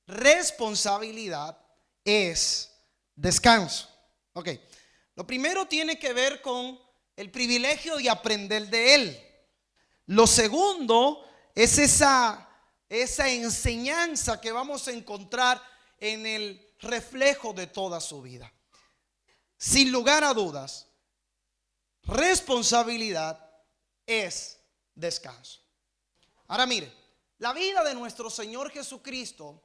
responsabilidad es descanso. Ok, lo primero tiene que ver con el privilegio de aprender de Él. Lo segundo es esa enseñanza que vamos a encontrar en el reflejo de toda su vida. Sin lugar a dudas, responsabilidad es descanso. Ahora mire, la vida de nuestro Señor Jesucristo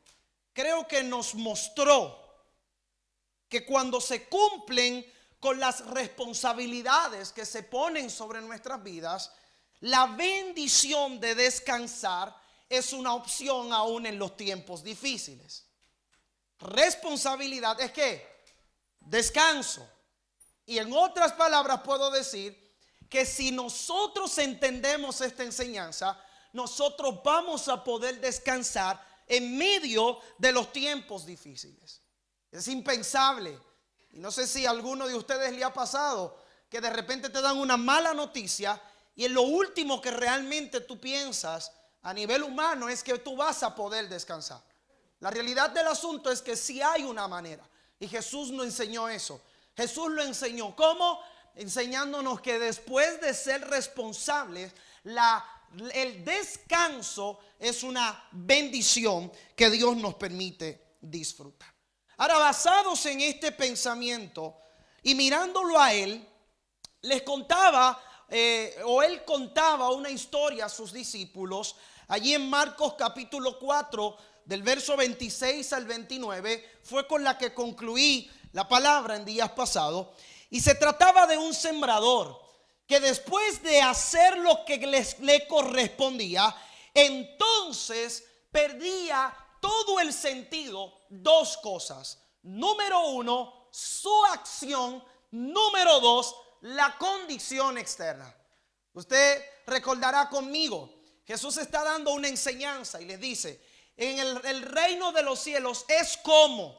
creo que nos mostró que cuando se cumplen con las responsabilidades que se ponen sobre nuestras vidas, la bendición de descansar es una opción aún en los tiempos difíciles. Responsabilidad es ¿qué? Descanso. Y en otras palabras puedo decir que si nosotros entendemos esta enseñanza, nosotros vamos a poder descansar en medio de los tiempos difíciles. Es impensable. Y no sé si a alguno de ustedes le ha pasado que de repente te dan una mala noticia y en lo último que realmente tú piensas a nivel humano es que tú vas a poder descansar. La realidad del asunto es que sí hay una manera. Y Jesús nos enseñó eso. Jesús lo enseñó. ¿Cómo? Enseñándonos que después de ser responsables, el descanso es una bendición que Dios nos permite disfrutar. Ahora, basados en este pensamiento y mirándolo a Él, les contaba él contaba una historia a sus discípulos allí en Marcos capítulo 4 del verso 26 al 29. Fue con la que concluí la palabra en días pasados, y se trataba de un sembrador que después de hacer lo que le correspondía, entonces perdía todo el sentido. Dos cosas: número uno, su acción; número dos, la condición externa. Usted recordará conmigo, Jesús está dando una enseñanza y les dice: en el reino de los cielos es como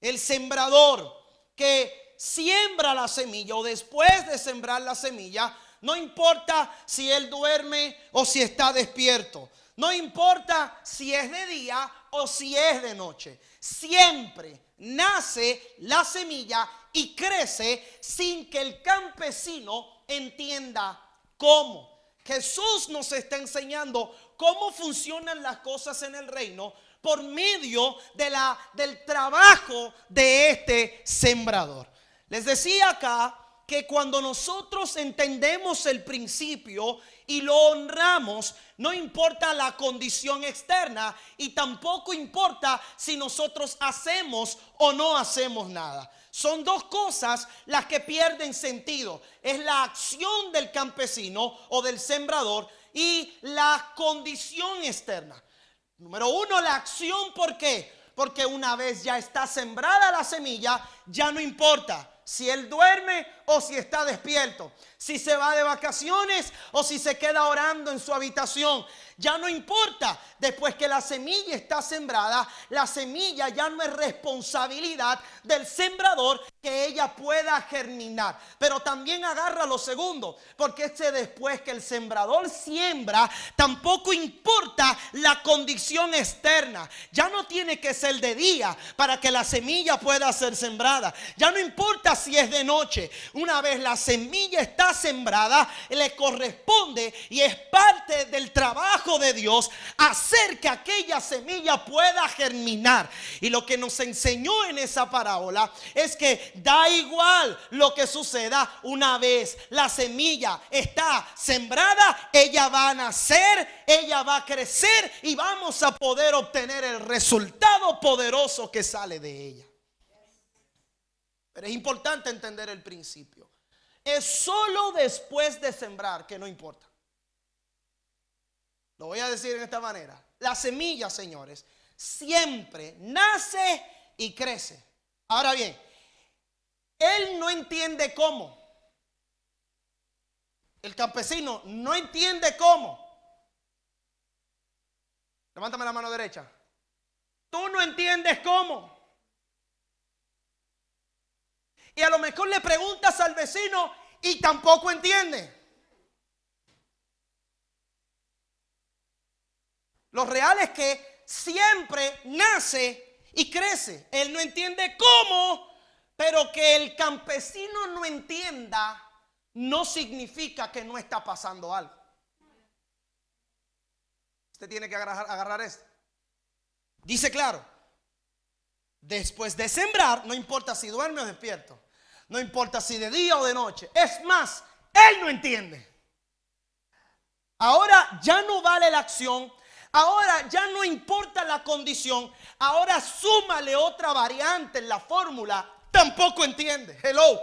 el sembrador que siembra la semilla, o después de sembrar la semilla, no importa si él duerme o si está despierto, no importa si es de día o si es de noche, siempre nace la semilla y crece sin que el campesino entienda cómo. Jesús nos está enseñando cómo funcionan las cosas en el reino por medio del trabajo de este sembrador. Les decía acá que cuando nosotros entendemos el principio y lo honramos, no importa la condición externa y tampoco importa si nosotros hacemos o no hacemos nada. Son dos cosas las que pierden sentido. Es la acción del campesino o del sembrador y la condición externa. Número uno, la acción. ¿Por qué? Porque una vez ya está sembrada la semilla, ya no importa si él duerme o si está despierto, si se va de vacaciones o si se queda orando en su habitación. Ya no importa. Después que la semilla está sembrada, la semilla ya no es responsabilidad del sembrador que ella pueda germinar. Pero también agarra lo segundo, porque después que el sembrador siembra, tampoco importa la condición externa. Ya no tiene que ser de día para que la semilla pueda ser sembrada. Ya no importa si es de noche. Una vez la semilla está sembrada, le corresponde y es parte del trabajo de Dios hacer que aquella semilla pueda germinar. Y lo que nos enseñó en esa parábola es que da igual lo que suceda, una vez la semilla está sembrada, ella va a nacer, ella va a crecer y vamos a poder obtener el resultado poderoso que sale de ella. Pero es importante entender el principio. Es solo después de sembrar que no importa. Lo voy a decir en esta manera. La semilla, señores, siempre nace y crece. Ahora bien, él no entiende cómo. El campesino no entiende cómo. Levántame la mano derecha. Tú no entiendes cómo. Y a lo mejor le preguntas al vecino y tampoco entiende. Lo real es que siempre nace y crece. Él no entiende cómo, pero que el campesino no entienda no significa que no está pasando algo. Usted tiene que agarrar esto. Dice claro, después de sembrar, no importa si duerme o despierto, no importa si de día o de noche, es más, él no entiende. Ahora ya no vale la acción, ahora ya no importa la condición, ahora súmale otra variante en la fórmula, tampoco entiende. Hello.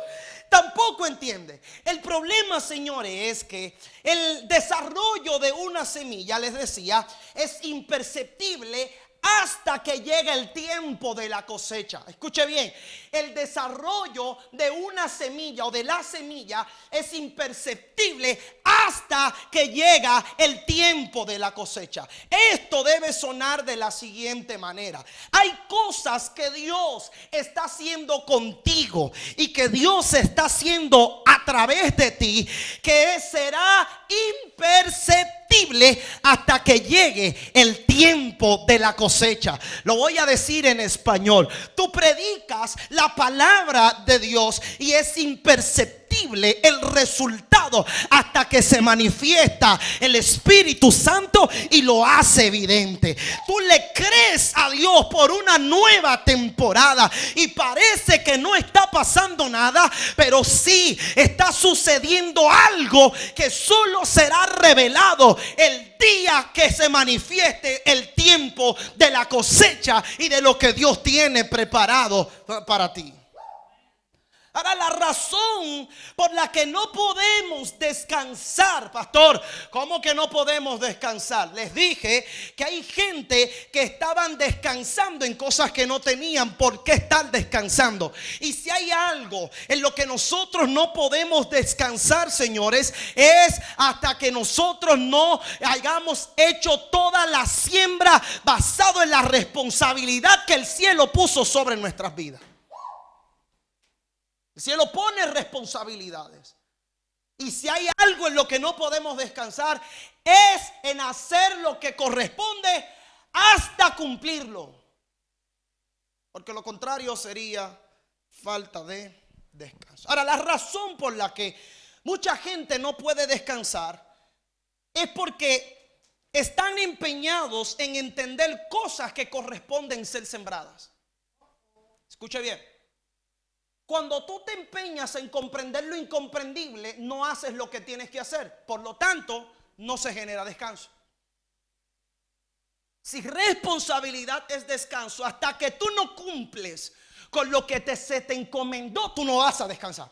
Tampoco entiende. El problema, señores, es que el desarrollo de una semilla, les decía, es imperceptible hasta que llega el tiempo de la cosecha. Escuche bien, el desarrollo de una semilla o de la semilla es imperceptible hasta que llega el tiempo de la cosecha. Esto debe sonar de la siguiente manera: hay cosas que Dios está haciendo contigo y que Dios está haciendo a través de ti, que será imperceptible hasta que llegue el tiempo de la cosecha. Lo voy a decir en español. Tú predicas la palabra de Dios y es imperceptible el resultado hasta que se manifiesta el Espíritu Santo y lo hace evidente. Tú le crees a Dios por una nueva temporada y parece que no está pasando nada, pero sí está sucediendo algo que solo será revelado el día que se manifieste el tiempo de la cosecha y de lo que Dios tiene preparado para ti. Ahora, la razón por la que no podemos descansar, pastor, ¿cómo que no podemos descansar? Les dije que hay gente que estaban descansando en cosas que no tenían por qué estar descansando. Y si hay algo en lo que nosotros no podemos descansar, señores, es hasta que nosotros no hayamos hecho toda la siembra basado en la responsabilidad que el cielo puso sobre nuestras vidas. El cielo pone responsabilidades. Y si hay algo en lo que no podemos descansar, es en hacer lo que corresponde hasta cumplirlo. Porque lo contrario sería falta de descanso. Ahora, la razón por la que mucha gente no puede descansar es porque están empeñados en entender cosas que corresponden ser sembradas. Escuche bien. Cuando tú te empeñas en comprender lo incomprendible, no haces lo que tienes que hacer. Por lo tanto, no se genera descanso. Si responsabilidad es descanso, hasta que tú no cumples con lo que se te encomendó, tú no vas a descansar.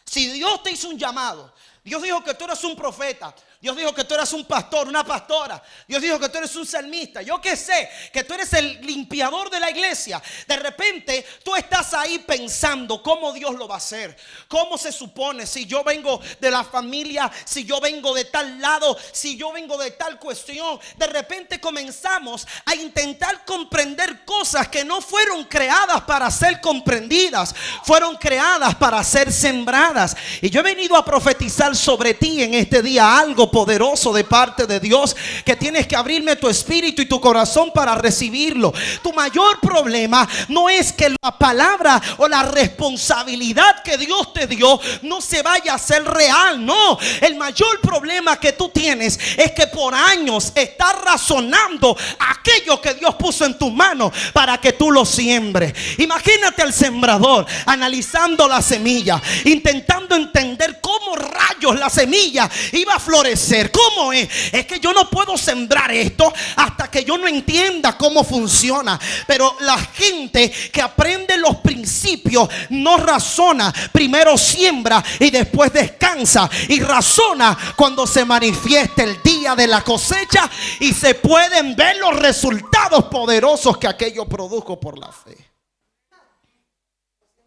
Si Dios te hizo un llamado, Dios dijo que tú eres un profeta, Dios dijo que tú eres un pastor, una pastora, Dios dijo que tú eres un salmista, yo que sé, que tú eres el limpiador de la iglesia. De repente tú estás ahí pensando cómo Dios lo va a hacer, cómo se supone, si yo vengo de la familia, si yo vengo de tal lado, si yo vengo de tal cuestión. De repente comenzamos a intentar comprender cosas que no fueron creadas para ser comprendidas, fueron creadas para ser sembradas. Y yo he venido a profetizar sobre ti en este día algo poderoso de parte de Dios, que tienes que abrirme tu espíritu y tu corazón para recibirlo. Tu mayor problema no es que la palabra o la responsabilidad que Dios te dio no se vaya a hacer real. No, el mayor problema que tú tienes es que por años estás razonando aquello que Dios puso en tus manos para que tú lo siembres. Imagínate al sembrador analizando la semilla, intentando entender cómo rayos la semilla iba a florecer. ¿Cómo es? Es que yo no puedo sembrar esto hasta que yo no entienda cómo funciona. Pero la gente que aprende los principios no razona. Primero siembra y después descansa. Y razona cuando se manifieste el día de la cosecha y se pueden ver los resultados poderosos que aquello produjo por la fe.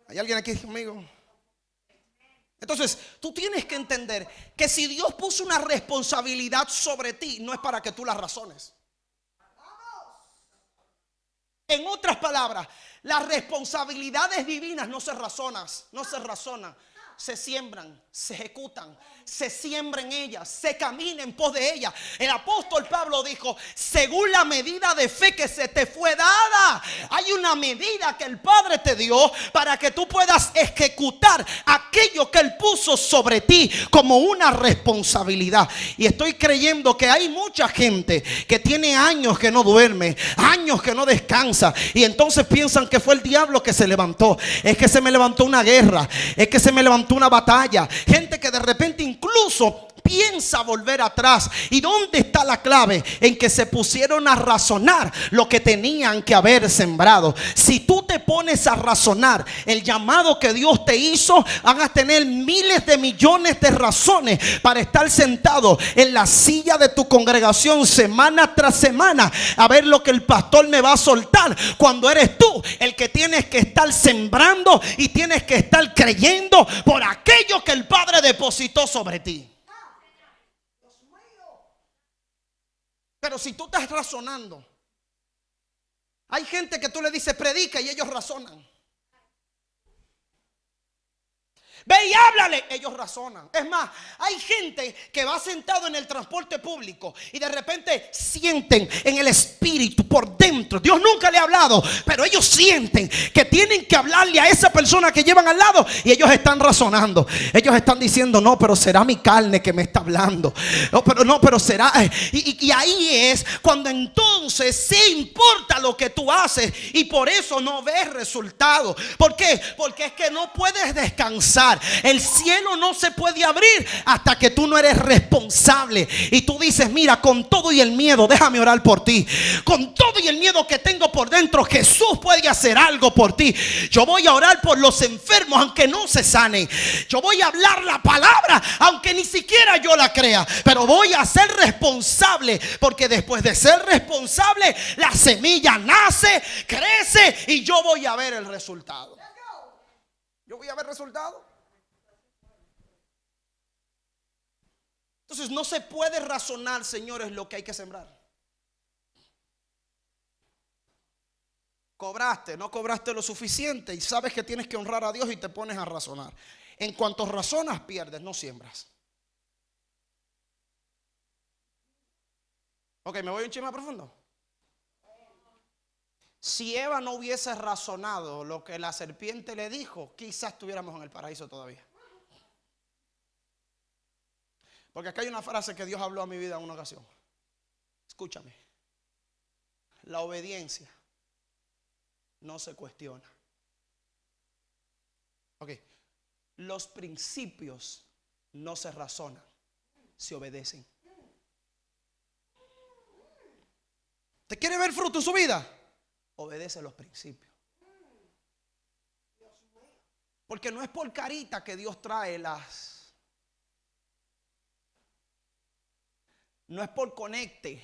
¿Hay alguien aquí conmigo? Entonces, tú tienes que entender que si Dios puso una responsabilidad sobre ti, no es para que tú la razones. En otras palabras, las responsabilidades divinas no se razonan. se siembran, se ejecutan, se siembra en ellas, se camina en pos de ellas. El apóstol Pablo dijo: según la medida de fe que se te fue dada. Hay una medida que el Padre te dio para que tú puedas ejecutar aquello que Él puso sobre ti como una responsabilidad. Y estoy creyendo que hay mucha gente que tiene años que no duerme, años que no descansa, y entonces piensan que fue el diablo que se levantó. Es que se me levantó una guerra, es que se me levantó una batalla. Gente que de repente incluso piensa volver atrás. ¿Y dónde está la clave? En que se pusieron a razonar lo que tenían que haber sembrado. Si tú te pones a razonar el llamado que Dios te hizo, van a tener miles de millones de razones para estar sentado en la silla de tu congregación semana tras semana a ver lo que el pastor me va a soltar, cuando eres tú el que tienes que estar sembrando y tienes que estar creyendo por aquello que el Padre depositó sobre ti. Pero si tú estás razonando, hay gente que tú le dices predica y ellos razonan. Ve y háblale, ellos razonan. Es más, hay gente que va sentado en el transporte público y de repente sienten en el espíritu por dentro. Dios nunca le ha hablado, pero ellos sienten que tienen que hablarle a esa persona que llevan al lado, y ellos están razonando. Ellos están diciendo: no, pero será mi carne que me está hablando. No, pero será. Y ahí es cuando entonces sí importa lo que tú haces, y por eso no ves resultado. ¿Por qué? Porque es que no puedes descansar. El cielo no se puede abrir hasta que tú no eres responsable. Y tú dices: mira, con todo y el miedo, déjame orar por ti. Con todo y el miedo que tengo por dentro, Jesús puede hacer algo por ti. Yo voy a orar por los enfermos aunque no se sanen. Yo voy a hablar la palabra aunque ni siquiera yo la crea. Pero voy a ser responsable, porque después de ser responsable, la semilla nace, crece, y yo voy a ver el resultado. Yo voy a ver resultado. Entonces no se puede razonar, señores, lo que hay que sembrar. Cobraste, no cobraste lo suficiente y sabes que tienes que honrar a Dios y te pones a razonar. En cuanto razonas, pierdes, no siembras. Ok, me voy un chisme más profundo. Si Eva no hubiese razonado lo que la serpiente le dijo, quizás estuviéramos en el paraíso todavía. Porque acá hay una frase que Dios habló a mi vida en una ocasión. Escúchame. La obediencia no se cuestiona. Ok. Los principios no se razonan, se obedecen. ¿Te quiere ver fruto en su vida? Obedece los principios. Porque no es por carita que Dios trae las... No es por conecte.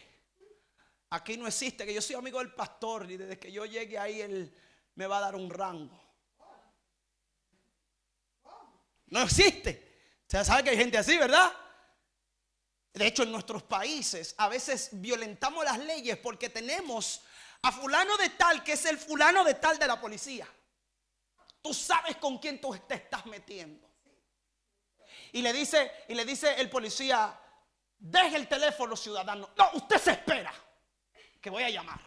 Aquí no existe que yo soy amigo del pastor y desde que yo llegue ahí él me va a dar un rango. No existe. Usted sabe que hay gente así, ¿verdad? De hecho, en nuestros países a veces violentamos las leyes porque tenemos a fulano de tal que es el fulano de tal de la policía. Tú sabes con quién tú te estás metiendo. Y le dice el policía: deje el teléfono, ciudadano. No, usted se espera que voy a llamar.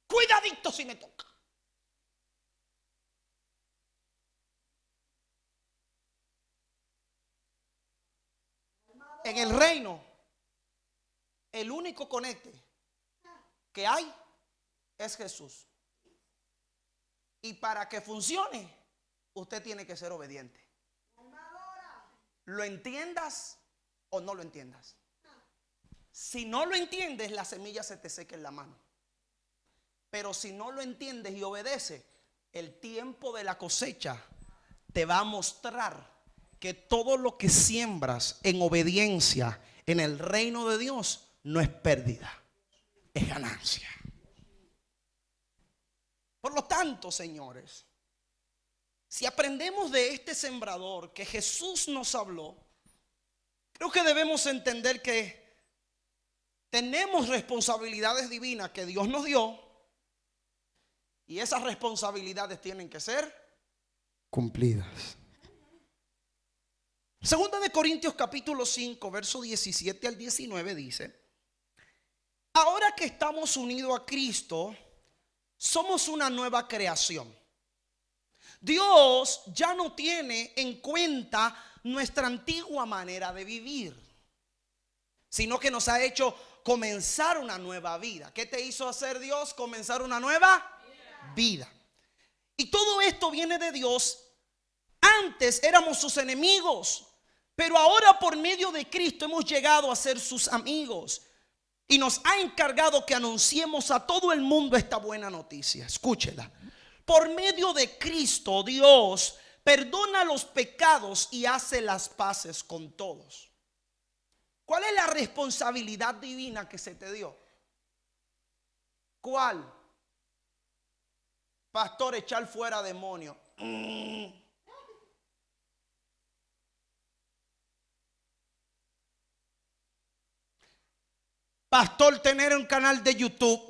Cuidadito si me toca. En el reino, el único conecte que hay es Jesús. Y para que funcione, usted tiene que ser obediente. Lo entiendas o no lo entiendas. Si no lo entiendes, la semilla se te seca en la mano. Pero si no lo entiendes y obedeces, el tiempo de la cosecha te va a mostrar que todo lo que siembras en obediencia en el reino de Dios no es pérdida, es ganancia. Por lo tanto, señores, si aprendemos de este sembrador que Jesús nos habló, creo que debemos entender que tenemos responsabilidades divinas que Dios nos dio, y esas responsabilidades tienen que ser cumplidas. Segunda de Corintios capítulo 5, verso 17 al 19 dice: ahora que estamos unidos a Cristo, somos una nueva creación. Dios ya no tiene en cuenta nuestra antigua manera de vivir, sino que nos ha hecho comenzar una nueva vida. ¿Qué te hizo hacer Dios? Comenzar una nueva vida. Y todo esto viene de Dios. Antes éramos sus enemigos, pero ahora por medio de Cristo hemos llegado a ser sus amigos. Y nos ha encargado que anunciemos a todo el mundo esta buena noticia. Escúchela. Por medio de Cristo, Dios perdona los pecados y hace las paces con todos. ¿Cuál es la responsabilidad divina que se te dio? ¿Cuál? Pastor, echar fuera demonios. Pastor, tener un canal de YouTube.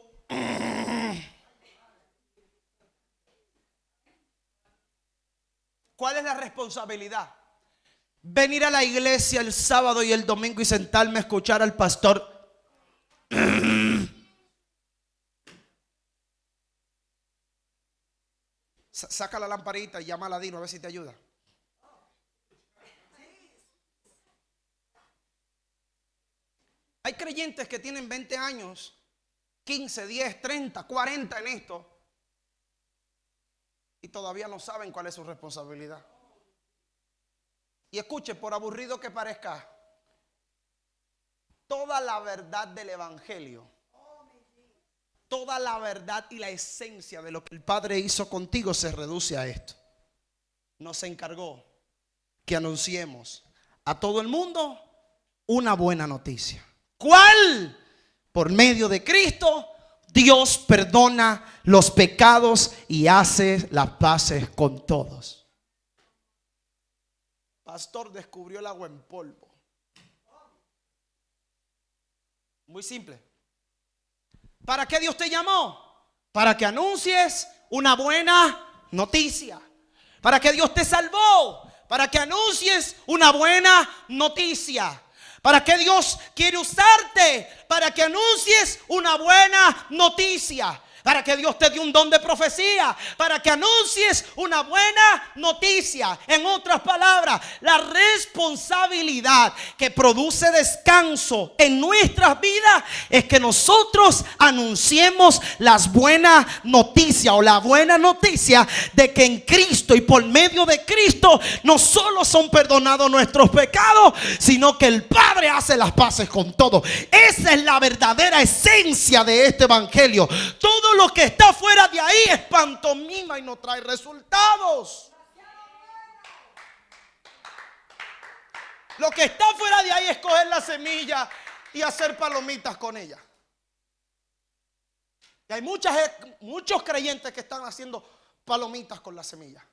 ¿Cuál es la responsabilidad? Venir a la iglesia el sábado y el domingo y sentarme a escuchar al pastor. Saca la lamparita y llama a Ladino a ver si te ayuda. Hay creyentes que tienen 20 años, 15, 10, 30, 40 en esto, y todavía no saben cuál es su responsabilidad. Y escuche, por aburrido que parezca, toda la verdad del evangelio, toda la verdad y la esencia de lo que el Padre hizo contigo se reduce a esto. Nos encargó que anunciemos a todo el mundo una buena noticia. ¿Cuál? Por medio de Cristo, Dios perdona los pecados y hace las paces con todos. Pastor, descubrió el agua en polvo. Muy simple. ¿Para qué Dios te llamó? Para que anuncies una buena noticia. ¿Para qué Dios te salvó? Para que anuncies una buena noticia. ¿Para qué Dios quiere usarte? Para que anuncies una buena noticia. Para que Dios te dé un don de profecía. Para que anuncies una buena noticia. En otras palabras, la responsabilidad que produce descanso en nuestras vidas es que nosotros anunciemos las buenas noticias, o la buena noticia de que en Cristo y por medio de Cristo no solo son perdonados nuestros pecados, sino que el Padre hace las paces con todo. Esa es la verdadera esencia de este evangelio. Todo lo que está fuera de ahí es pantomima y no trae resultados. Lo que está fuera de ahí es coger la semilla y hacer palomitas con ella. Y hay muchos creyentes que están haciendo palomitas con la semilla.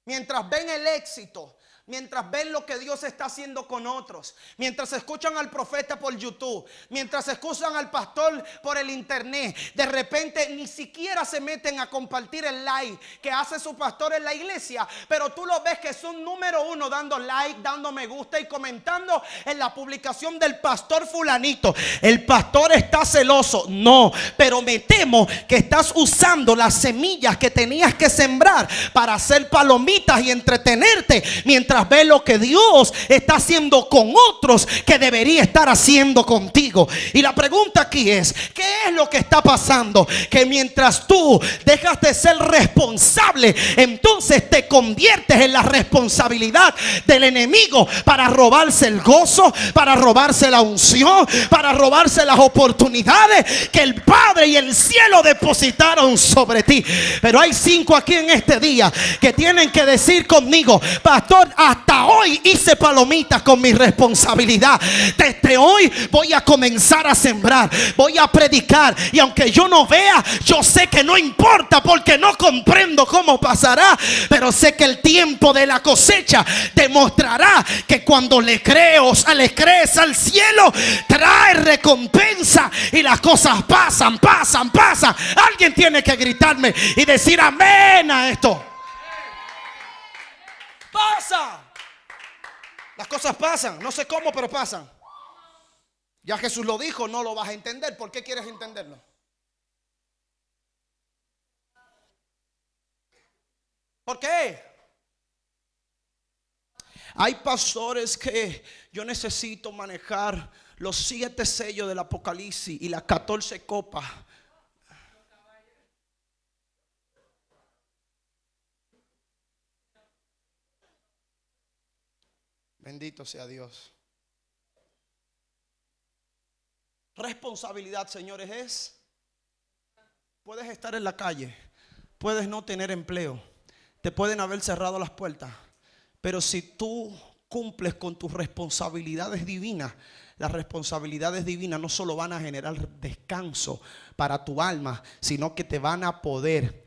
Mientras ven el éxito, mientras ven lo que Dios está haciendo con otros, mientras escuchan al profeta por YouTube, mientras escuchan al pastor por el internet, de repente ni siquiera se meten a compartir el like que hace su pastor en la iglesia, pero tú lo ves que son número uno dando like, dando me gusta y comentando en la publicación del pastor fulanito. El pastor está celoso. No, pero me temo que estás usando las semillas que tenías que sembrar para hacer palomitas y entretenerte, mientras ves lo que Dios está haciendo con otros que debería estar haciendo contigo. Y la pregunta aquí es: ¿qué es lo que está pasando? Que mientras tú dejas de ser responsable, entonces te conviertes en la responsabilidad del enemigo para robarse el gozo, para robarse la unción, para robarse las oportunidades que el Padre y el cielo depositaron sobre ti. Pero hay 5 aquí en este día que tienen que decir conmigo: pastor, hasta hoy hice palomitas con mi responsabilidad. Desde hoy voy a comenzar a sembrar, voy a predicar, y aunque yo no vea, yo sé que no importa, porque no comprendo cómo pasará, pero sé que el tiempo de la cosecha demostrará que cuando le crees al cielo, trae recompensa y las cosas pasan. Alguien tiene que gritarme y decir amén a esto. Pasa. pasa. Las cosas pasan, no sé cómo, pero pasan. Ya Jesús lo dijo, no lo vas a entender. ¿Por qué quieres entenderlo? ¿Por qué? Hay pastores que yo necesito manejar los 7 sellos del Apocalipsis y las 14 copas. Bendito sea Dios. Responsabilidad, señores, es: puedes estar en la calle, puedes no tener empleo, te pueden haber cerrado las puertas, pero si tú cumples con tus responsabilidades divinas, las responsabilidades divinas no solo van a generar descanso para tu alma, sino que te van a poner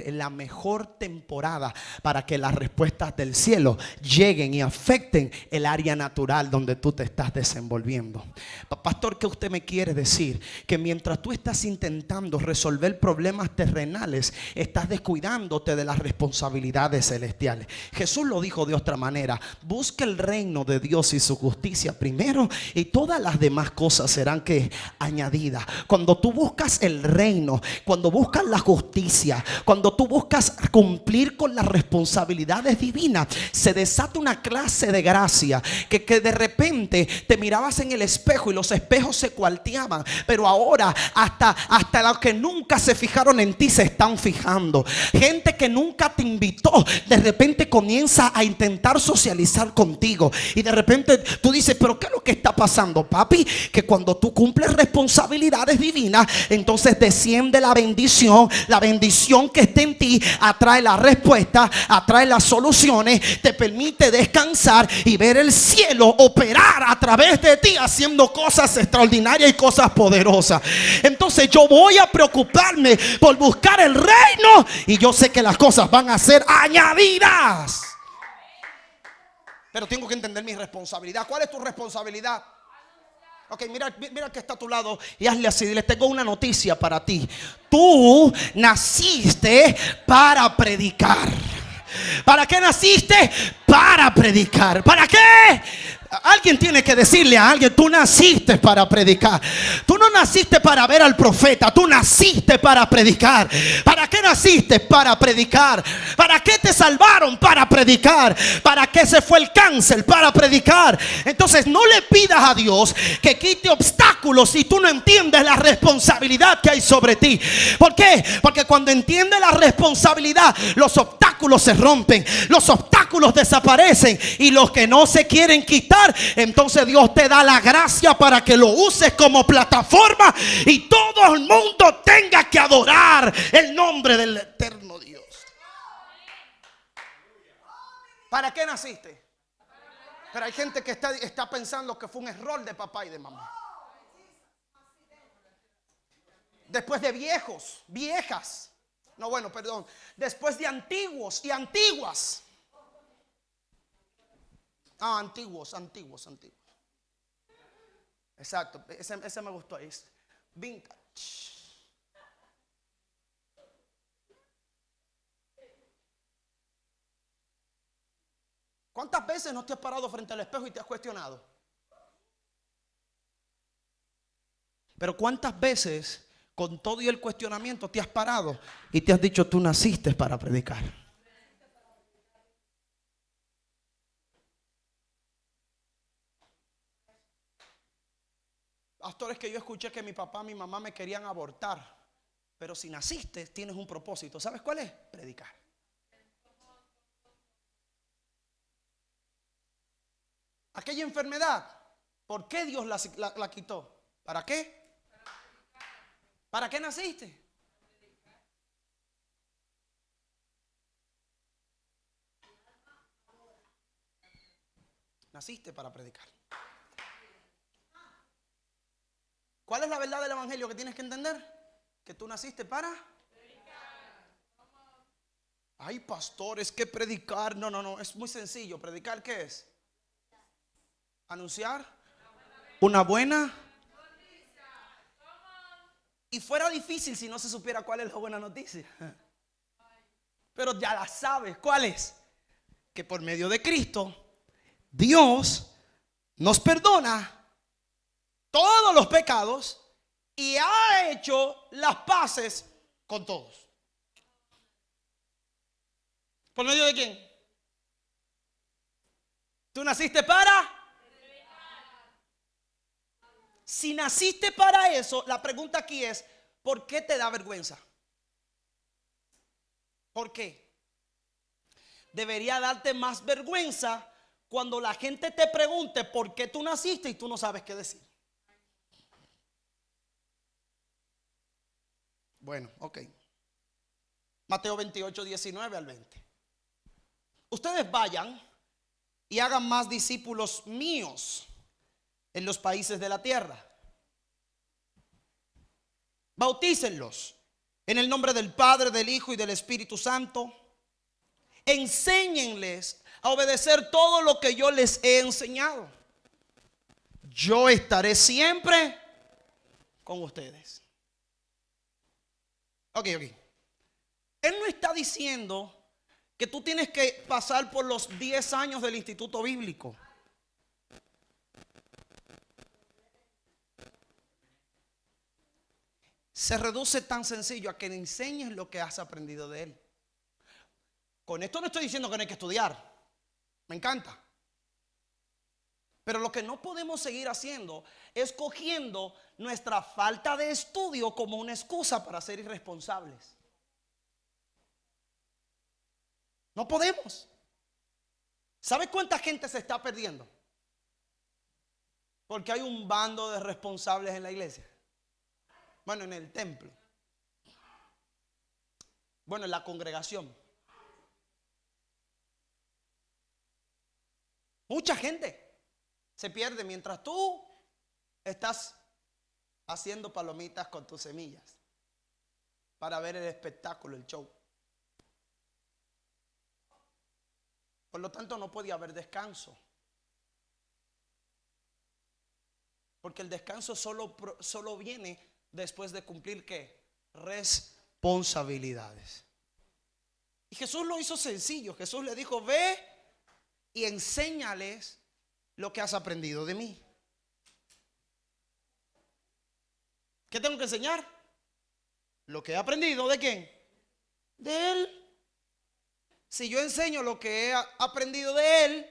en la mejor temporada para que las respuestas del cielo lleguen y afecten el área natural donde tú te estás desenvolviendo. Pastor, ¿qué usted me quiere decir? Que mientras tú estás intentando resolver problemas terrenales, estás descuidándote de las responsabilidades celestiales. Jesús lo dijo de otra manera: busca el reino de Dios y su justicia primero, y todas las demás cosas serán que añadidas. Cuando tú buscas el reino, cuando buscas la justicia, cuando tú buscas cumplir con las responsabilidades divinas, se desata una clase de gracia que de repente te mirabas en el espejo y los espejos se cuarteaban, pero ahora hasta los que nunca se fijaron en ti se están fijando. Gente que nunca te invitó, de repente comienza a intentar socializar contigo, y de repente tú dices: pero ¿qué es lo que está pasando, papi? Que cuando tú cumples responsabilidades divinas, entonces desciende la bendición que está en ti, atrae la respuesta, atrae las soluciones, te permite descansar y ver el cielo operar a través de ti, haciendo cosas extraordinarias y cosas poderosas. Entonces yo voy a preocuparme por buscar el reino, y yo sé que las cosas van a ser añadidas. Pero tengo que entender mi responsabilidad. ¿Cuál es tu responsabilidad? Ok, mira que está a tu lado y hazle así: dile, tengo una noticia para ti. Tú naciste para predicar. ¿Para qué naciste? Para predicar. ¿Para qué? Alguien tiene que decirle a alguien: tú naciste para predicar. Tú no naciste para ver al profeta, tú naciste para predicar. ¿Para qué naciste? Para predicar. ¿Para qué te salvaron? Para predicar. ¿Para qué se fue el cáncer? Para predicar. Entonces no le pidas a Dios que quite obstáculos si tú no entiendes la responsabilidad que hay sobre ti. ¿Por qué? Porque cuando entiendes la responsabilidad, los obstáculos se rompen, los obstáculos desaparecen, y los que no se quieren quitar, entonces Dios te da la gracia para que lo uses como plataforma y todo el mundo tenga que adorar el nombre del eterno Dios. ¿Para qué naciste? Pero hay gente que está pensando que fue un error de papá y de mamá. Después de viejos, viejas. No, bueno, perdón. Después de antiguos y antiguas. Antiguos. Exacto, ese me gustó. Es vintage. ¿Cuántas veces no te has parado frente al espejo y te has cuestionado? Pero ¿cuántas veces con todo y el cuestionamiento te has parado y te has dicho: tú naciste para predicar? Pastores que yo escuché que mi papá, mi mamá me querían abortar. Pero si naciste, tienes un propósito. ¿Sabes cuál es? Predicar. Aquella enfermedad, ¿por qué Dios la quitó? ¿Para qué? ¿Para qué naciste? Naciste para predicar. ¿Cuál es la verdad del evangelio que tienes que entender? Que tú naciste para predicar. Ay, pastores, que predicar. No, es muy sencillo. ¿Predicar qué es? Anunciar una buena. Y fuera difícil si no se supiera cuál es la buena noticia. Pero ya la sabes. ¿Cuál es? que por medio de Cristo, Dios nos perdona todos los pecados y ha hecho las paces con todos. ¿Por medio de quién? ¿Tú naciste para? Si naciste para eso, la pregunta aquí es, ¿por qué te da vergüenza? ¿Por qué? Debería darte más vergüenza cuando la gente te pregunte por qué tú naciste y tú no sabes qué decir. Bueno, ok. Mateo 28, 19 al 20. Ustedes vayan y hagan más discípulos míos en los países de la tierra. Bautícenlos en el nombre del Padre, del Hijo y del Espíritu Santo. Enséñenles a obedecer todo lo que yo les he enseñado. Yo estaré siempre con ustedes. Ok. Él no está diciendo que tú tienes que pasar por los 10 años del instituto bíblico. Se reduce tan sencillo a que le enseñes lo que has aprendido de él. Con esto no estoy diciendo que no hay que estudiar. Me encanta. Pero lo que no podemos seguir haciendo es cogiendo nuestra falta de estudio como una excusa para ser irresponsables. No podemos. ¿Sabe cuánta gente se está perdiendo? Porque hay un bando de responsables en la iglesia. Bueno, en el templo. Bueno, en la congregación. Mucha gente se pierde mientras tú estás haciendo palomitas con tus semillas para ver el espectáculo, el show. Por lo tanto, no puede haber descanso. Porque el descanso solo viene después de cumplir ¿qué? Responsabilidades. Y Jesús lo hizo sencillo. Jesús le dijo, ve y enséñales lo que has aprendido de mí. ¿Qué tengo que enseñar? Lo que he aprendido, ¿de quién? De él. Si yo enseño lo que he aprendido de él,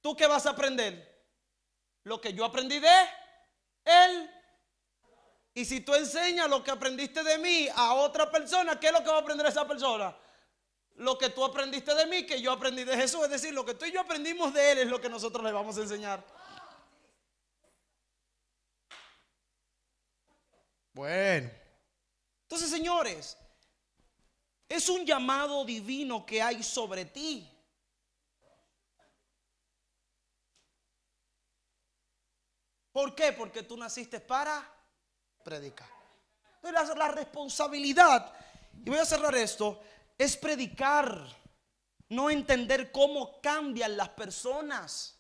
¿tú qué vas a aprender? Lo que yo aprendí de él. Y si tú enseñas lo que aprendiste de mí a otra persona, ¿qué es lo que va a aprender esa persona? Lo que tú aprendiste de mí, que yo aprendí de Jesús. Es decir, lo que tú y yo aprendimos de él es lo que nosotros le vamos a enseñar. Bueno. Entonces, señores, es un llamado divino que hay sobre ti. ¿Por qué? Porque tú naciste para predicar. Entonces, la responsabilidad, y voy a cerrar esto, es predicar, no entender cómo cambian las personas.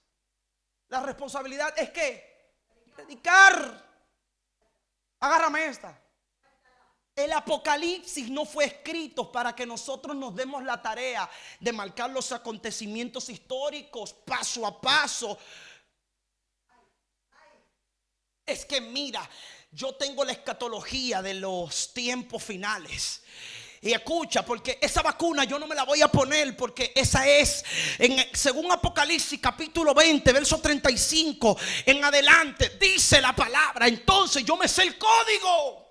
La responsabilidad es ¿qué? Predicar. Agárrame esta. El Apocalipsis no fue escrito para que nosotros nos demos la tarea de marcar los acontecimientos históricos paso a paso. Es que mira, yo tengo la escatología de los tiempos finales. Y escucha, porque esa vacuna yo no me la voy a poner, porque esa es, según Apocalipsis capítulo 20, verso 35 en adelante, dice la palabra. Entonces yo me sé el código.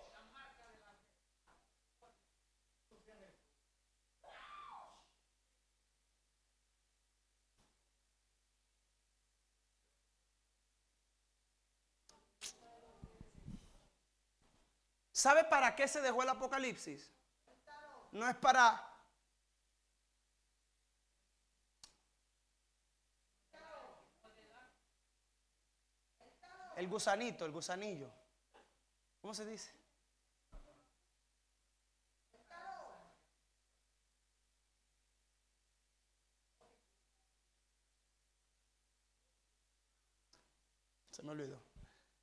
¿Sabe para qué se dejó el Apocalipsis? No es para... El gusanito, el gusanillo. ¿Cómo se dice? Se me olvidó.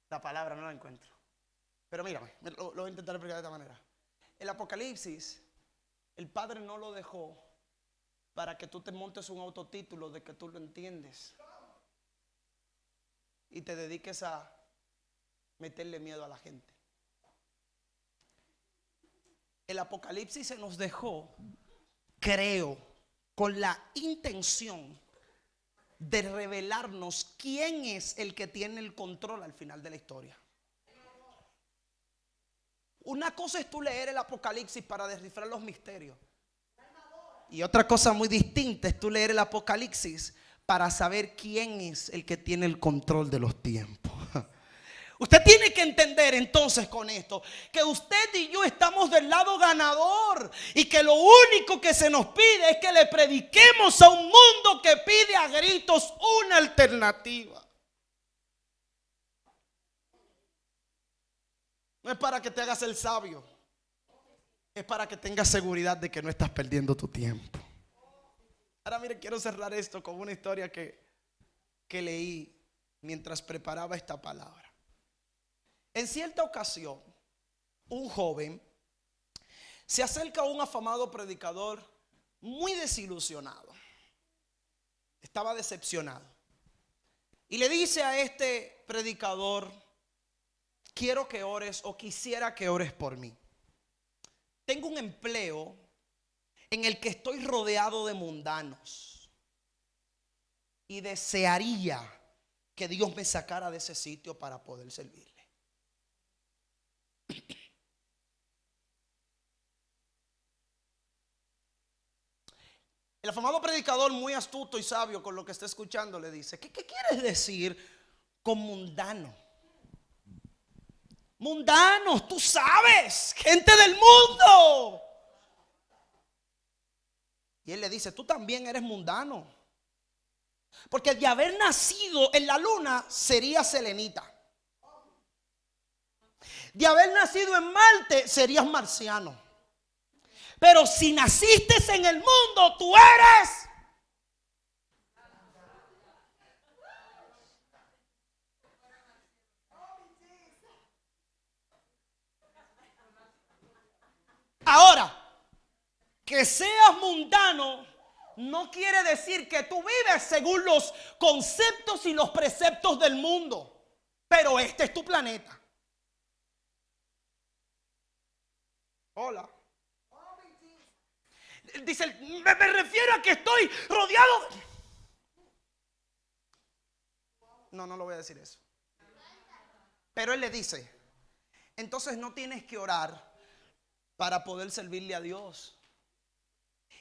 La palabra no la encuentro. Pero mírame, lo voy a intentar explicar de esta manera. El Apocalipsis, el Padre no lo dejó para que tú te montes un autotítulo de que tú lo entiendes y te dediques a meterle miedo a la gente. El Apocalipsis se nos dejó, creo, con la intención de revelarnos quién es el que tiene el control al final de la historia. Una cosa es tú leer el Apocalipsis para descifrar los misterios, y otra cosa muy distinta es tú leer el Apocalipsis para saber quién es el que tiene el control de los tiempos. Usted tiene que entender entonces con esto que usted y yo estamos del lado ganador y que lo único que se nos pide es que le prediquemos a un mundo que pide a gritos una alternativa. No es para que te hagas el sabio, es para que tengas seguridad de que no estás perdiendo tu tiempo. Ahora mire, quiero cerrar esto con una historia que leí mientras preparaba esta palabra. En cierta ocasión, un joven se acerca a un afamado predicador muy desilusionado. Estaba decepcionado. Y le dice a este predicador: quiero que ores, o quisiera que ores por mí. Tengo un empleo en el que estoy rodeado de mundanos y desearía que Dios me sacara de ese sitio para poder servirle. El afamado predicador, muy astuto y sabio con lo que está escuchando, le dice: ¿Qué quieres decir con mundano? Mundanos, tú sabes, gente del mundo. Y él le dice: tú también eres mundano, porque de haber nacido en la luna serías selenita, de haber nacido en Marte serías marciano, pero si naciste en el mundo, tú eres. Ahora, que seas mundano no quiere decir que tú vives según los conceptos y los preceptos del mundo, pero este es tu planeta. Hola. Dice, me refiero a que estoy rodeado. No lo voy a decir eso. Pero él le dice: entonces no tienes que orar para poder servirle a Dios.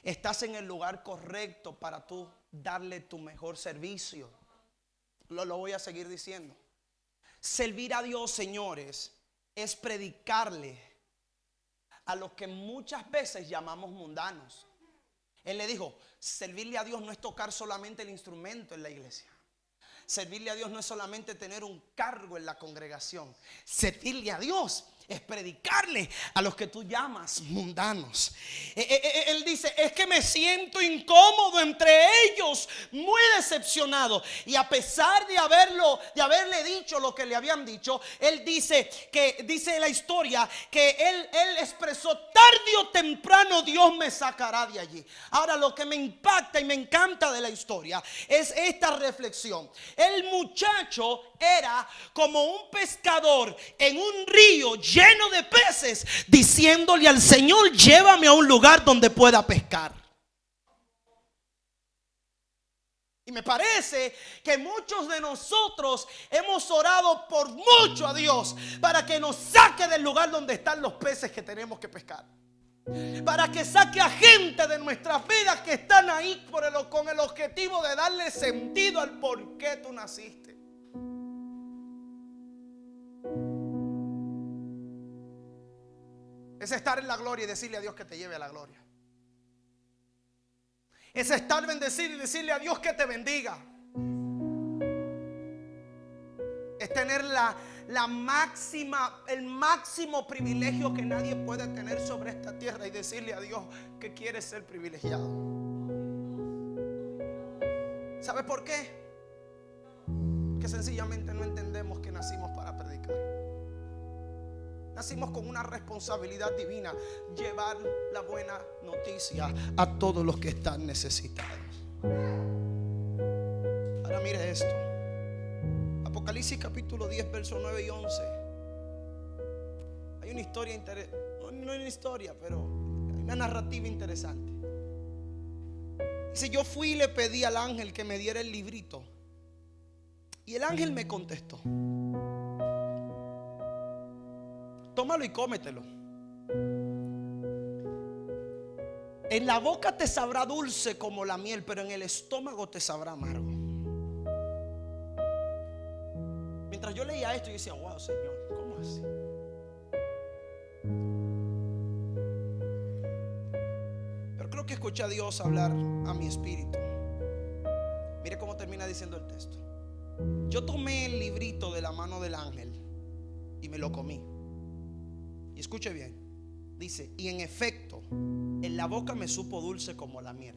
Estás en el lugar correcto para tú darle tu mejor servicio. Lo voy a seguir diciendo. Servir a Dios, señores, es predicarle a los que muchas veces llamamos mundanos. Él le dijo: servirle a Dios no es tocar solamente el instrumento en la iglesia. Servirle a Dios no es solamente tener un cargo en la congregación. Servirle a Dios es predicarle a los que tú llamas mundanos. Él dice: es que me siento incómodo entre ellos, muy decepcionado. Y a pesar de haberle dicho lo que le habían dicho, él dice la historia que él expresó: tarde o temprano Dios me sacará de allí. Ahora, lo que me impacta y me encanta de la historia es esta reflexión. El muchacho era como un pescador en un río lleno de peces, diciéndole al Señor: llévame a un lugar donde pueda pescar. Y me parece que muchos de nosotros hemos orado por mucho a Dios para que nos saque del lugar donde están los peces que tenemos que pescar, para que saque a gente de nuestras vidas que están ahí con el objetivo de darle sentido al por qué tú naciste. Es estar en la gloria y decirle a Dios que te lleve a la gloria. Es estar bendecido y decirle a Dios que te bendiga. Es tener el máximo privilegio que nadie puede tener sobre esta tierra y decirle a Dios que quiere ser privilegiado. ¿Sabe por qué? Que sencillamente no entendemos que nacimos para predicar. Nacimos con una responsabilidad divina: llevar la buena noticia a todos los que están necesitados. Ahora mire esto. Apocalipsis capítulo 10, versos 9 y 11. Hay una historia interesante. No hay una historia, pero hay una narrativa interesante. Dice: yo fui y le pedí al ángel que me diera el librito, y el ángel me contestó: tómalo y cómetelo. En la boca te sabrá dulce como la miel, pero en el estómago te sabrá amargo. Mientras yo leía esto, yo decía: wow, Señor, ¿cómo así? Pero creo que escuché a Dios hablar a mi espíritu. Mire cómo termina diciendo el texto. Yo tomé el librito de la mano del ángel y me lo comí. Y escuche bien, dice: y en efecto, en la boca me supo dulce como la miel.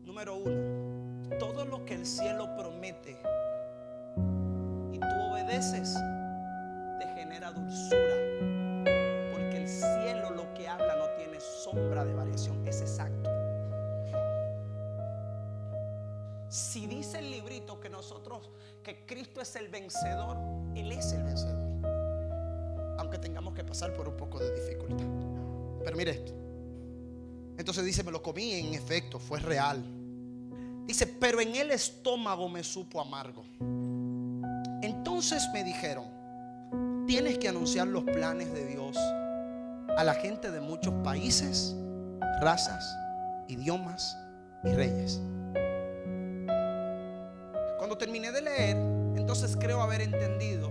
Número uno, todo lo que el cielo promete y tú obedeces, te genera dulzura. Porque el cielo lo que habla no tiene sombra de variación, es exacto. Si dice el librito que que Cristo es el vencedor, Él es el vencedor, aunque tengamos que pasar por un poco de dificultad. Pero mire esto. Entonces dice: me lo comí, en efecto, fue real. Dice: pero en el estómago me supo amargo. Entonces me dijeron: tienes que anunciar los planes de Dios a la gente de muchos países, razas, idiomas y reyes. Cuando terminé de leer, entonces creo haber entendido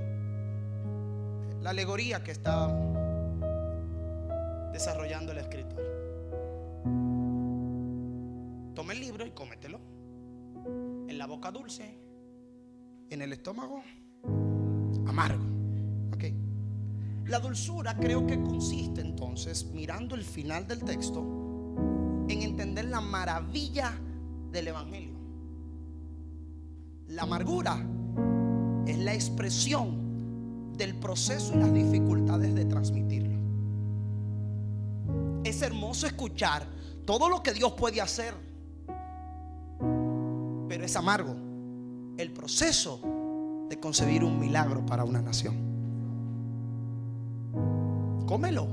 la alegoría que está desarrollando el escritor. Toma el libro y cómetelo. En la boca dulce, en el estómago amargo. Okay. La dulzura creo que consiste entonces, mirando el final del texto, en entender la maravilla del evangelio. La amargura es la expresión del proceso y las dificultades de transmitirlo. Es hermoso escuchar todo lo que Dios puede hacer, pero es amargo el proceso de concebir un milagro para una nación. Cómelo.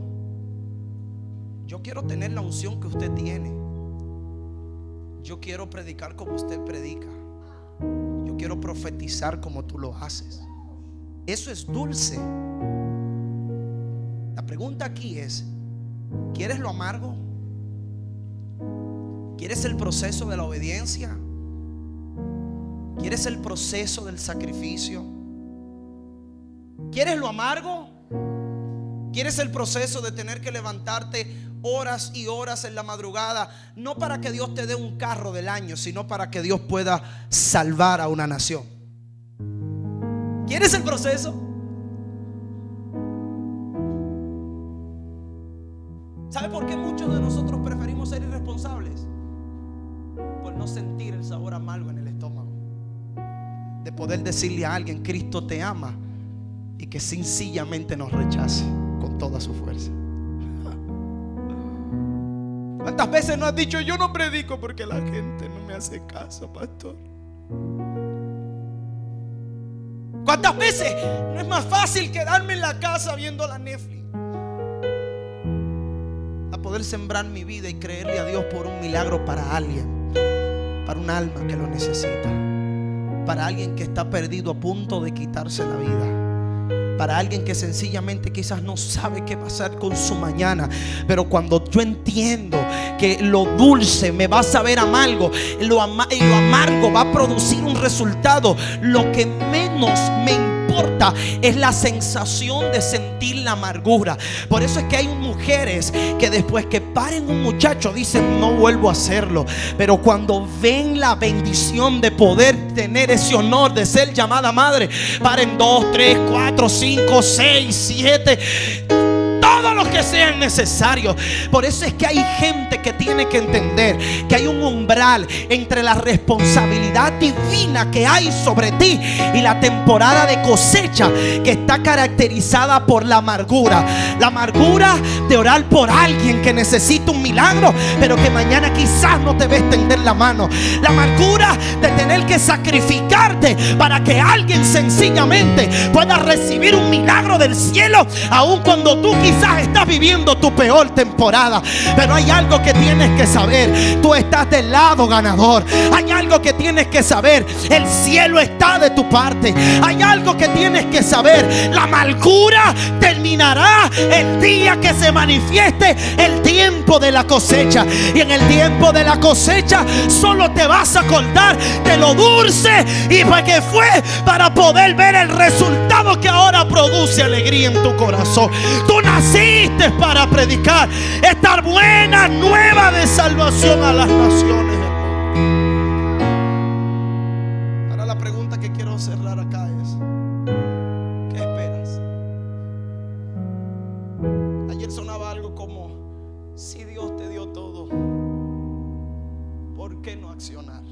Yo quiero tener la unción que usted tiene. Yo quiero predicar como usted predica. Yo quiero profetizar como tú lo haces. Eso es dulce. La pregunta aquí es: ¿quieres lo amargo? ¿Quieres el proceso de la obediencia? ¿Quieres el proceso del sacrificio? ¿Quieres lo amargo? ¿Quieres el proceso de tener que levantarte horas y horas en la madrugada? No para que Dios te dé un carro del año, sino para que Dios pueda salvar a una nación. ¿Quieres el proceso? ¿Sabe por qué muchos de nosotros preferimos ser irresponsables? Por no sentir el sabor amargo en el estómago, de poder decirle a alguien: Cristo te ama, y que sencillamente nos rechace con toda su fuerza. ¿Cuántas veces no has dicho: yo no predico porque la gente no me hace caso, pastor? ¿Cuántas veces no es más fácil quedarme en la casa viendo la Netflix a poder sembrar mi vida y creerle a Dios por un milagro para alguien, para un alma que lo necesita, para alguien que está perdido a punto de quitarse la vida, para alguien que sencillamente quizás no sabe qué pasar con su mañana? Pero cuando yo entiendo que lo dulce me va a saber amargo, y lo amargo va a producir un resultado, lo que menos me importa es la sensación de sentir la amargura. Por eso es que hay mujeres que después que paren un muchacho dicen: no vuelvo a hacerlo. Pero cuando ven la bendición de poder tener ese honor de ser llamada madre, paren 2, 3, 4, 5, 6, 7, todos los que que sean necesarios. Por eso es que hay gente que tiene que entender que hay un umbral entre la responsabilidad divina que hay sobre ti y la temporada de cosecha que está caracterizada por la amargura. La amargura de orar por alguien que necesita un milagro, pero que mañana quizás no te ve extender la mano. La amargura de tener que sacrificarte para que alguien sencillamente pueda recibir un milagro del cielo, aun cuando tú quizás estás viviendo tu peor temporada. Pero hay algo que tienes que saber: tú estás del lado ganador. Hay algo que tienes que saber: el cielo está de tu parte. Hay algo que tienes que saber: la amargura terminará el día que se manifieste el tiempo de la cosecha. Y en el tiempo de la cosecha solo te vas a acordar de lo dulce y que fue, para poder ver el resultado que ahora produce alegría en tu corazón. Tú naciste para predicar esta buena nueva de salvación a las naciones. Ahora la pregunta que quiero cerrar acá es: ¿qué esperas? Ayer sonaba algo como: si Dios te dio todo, ¿por qué no accionar?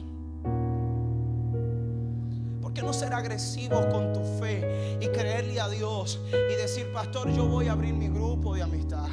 ¿Por qué no ser agresivos con tu fe y creerle a Dios y decir: pastor, yo voy a abrir mi grupo de amistad?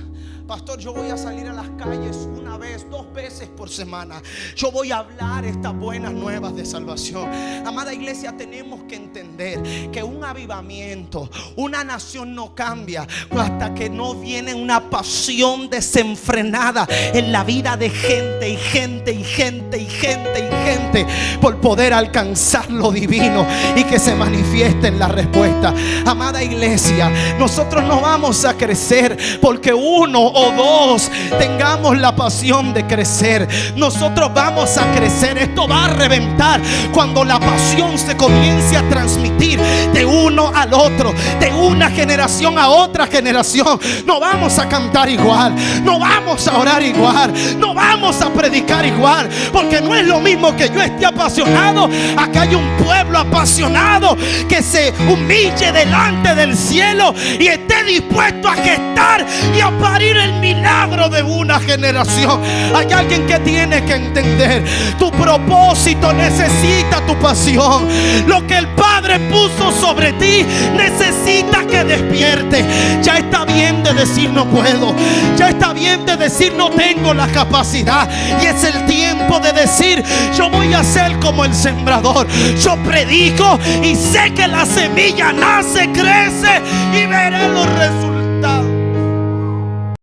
Pastor, yo voy a salir a las calles una vez, 2 veces por semana. Yo voy a hablar estas buenas nuevas de salvación. Amada iglesia, tenemos que entender que un avivamiento, una nación no cambia hasta que no viene una pasión desenfrenada en la vida de gente y gente y gente y gente y gente por poder alcanzar lo divino y que se manifieste en la respuesta. Amada iglesia, nosotros no vamos a crecer porque uno o dos tengamos la pasión de crecer. Nosotros vamos a crecer. Esto va a reventar cuando la pasión se comience a transmitir de uno al otro, de una generación a otra generación. No vamos a cantar igual, no vamos a orar igual, no vamos a predicar igual, porque no es lo mismo que yo esté apasionado. Acá hay un pueblo apasionado que se humille delante del cielo y esté dispuesto a gestar y a parir el milagro de una generación. Hay alguien que tiene que entender: tu propósito necesita tu pasión. Lo que el Padre puso sobre ti necesita que despierte. Ya está bien de decir no puedo, ya está bien de decir no tengo la capacidad, y es el tiempo de decir: yo voy a ser como el sembrador. Yo predico y sé que la semilla nace, crece y veré los resultados.